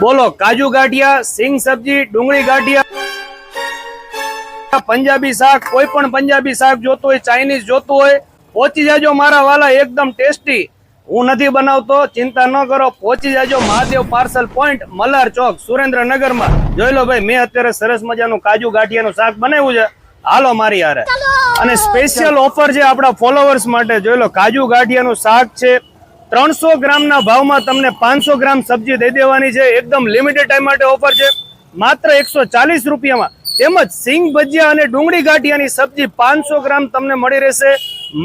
બોલો કાજુ ગાંઠિયા, સિંગ સબ્જી, ડુંગળી ગાંઠિયા, પંજાબી શાક, કોઈ પણ પંજાબી શાક જોતું હોય, ચાઇનીઝ જોતું હોય, પહોંચી જાજો મારા વાલા, એકદમ ટેસ્ટી. હું નથી બનાવતો, ચિંતા ન કરો. પહોંચી જાજો મહાદેવ પાર્સલ પોઈન્ટ, મલ્હાર ચોક, સુરેન્દ્રનગરમાં. જોઈ લો ભાઈ, મેં અત્યારે સરસ મજાનું કાજુ ગાંઠિયાનું શાક બનાવ્યું છે. હાલો મારી હારે. અને સ્પેશિયલ ઓફર છે આપણા ફોલોવર્સ માટે. જોઈ લો, કાજુ ગાંઠિયાનું શાક છે. 300 ગ્રામના ભાવમાં તમને 500 ગ્રામ સબ્જી દઈ દેવાની છે. એકદમ લિમિટેડ ટાઈમ માટે ઓફર છે, માત્ર 140 રૂપિયામાં. તેમજ સિંગ ભજીયા અને ડુંગળી ગાંઠિયાની સબ્જી 500 ગ્રામ તમને મળી રહેશે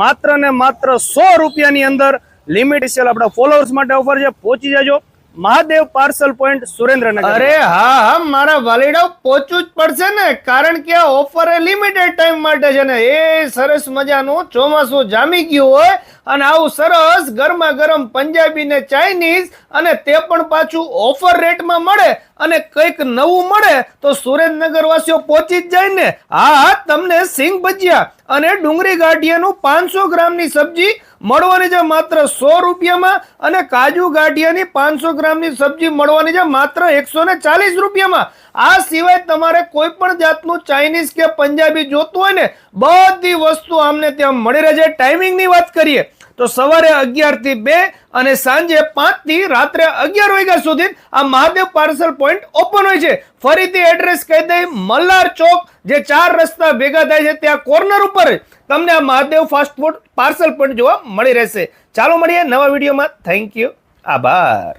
માત્ર ને માત્ર 100 રૂપિયાની અંદર. લિમિટ સ્પેશિયલ આપણા ફોલોઅર્સ માટે ઓફર છે. પહોંચી જાજો મહાદેવ પાર્સલ પોઈન્ટ, સુરેન્દ્રનગર. અરે હા, મારા વાલીડાઓ પહોંચવું જ પડશે ને, કારણ કે આ ઓફર એ લિમિટેડ ટાઈમ માટે છે ને. એ સરસ મજાનું ચોમાસું જામી ગયું હોય અને આવું સરસ ગરમા ગરમ પંજાબી ને ચાઇનીઝ, અને તે પણ પાછું ઓફર રેટમાં મળે અને કંઈક નવું મળે તો સુરેન્દ્રનગર વાસીઓ પહોંચી જ જાય ને. હા, તમને સિંગ ભજીયા અને ડુંગળી ગાંઠિયાનું 500 ગ્રામની સબ્જી મળવાની છે માત્ર 100 રૂપિયામાં, અને કાજુ ગાંઠિયાની 500 ગ્રામની સબ્જી મળવાની છે માત્ર 140 રૂપિયામાં. આ સિવાય તમારે કોઈ પણ જાતનું ચાઇનીઝ કે પંજાબી જોતું હોય ને, બધી વસ્તુ આમને ત્યાં મળી રહે છે. ટાઈમિંગની વાત કરીએ તો સવારે 11 થી 2 અને સાંજે 5 થી રાત્રે 11 વાગ્યા સુધી આ મહાદેવ પાર્સલ પોઈન્ટ ઓપન હોય છે. ફરીથી એડ્રેસ કહી દઈ, મલ્હાર ચોક, જે 4 રસ્તા ભેગા થાય છે ત્યાં કોર્નર ઉપર તમને આ Mahadev fast food parcel point જોવા મળી રહેશે. ચાલો મળીએ નવા વિડીયોમાં. થેન્ક યુ, આભાર.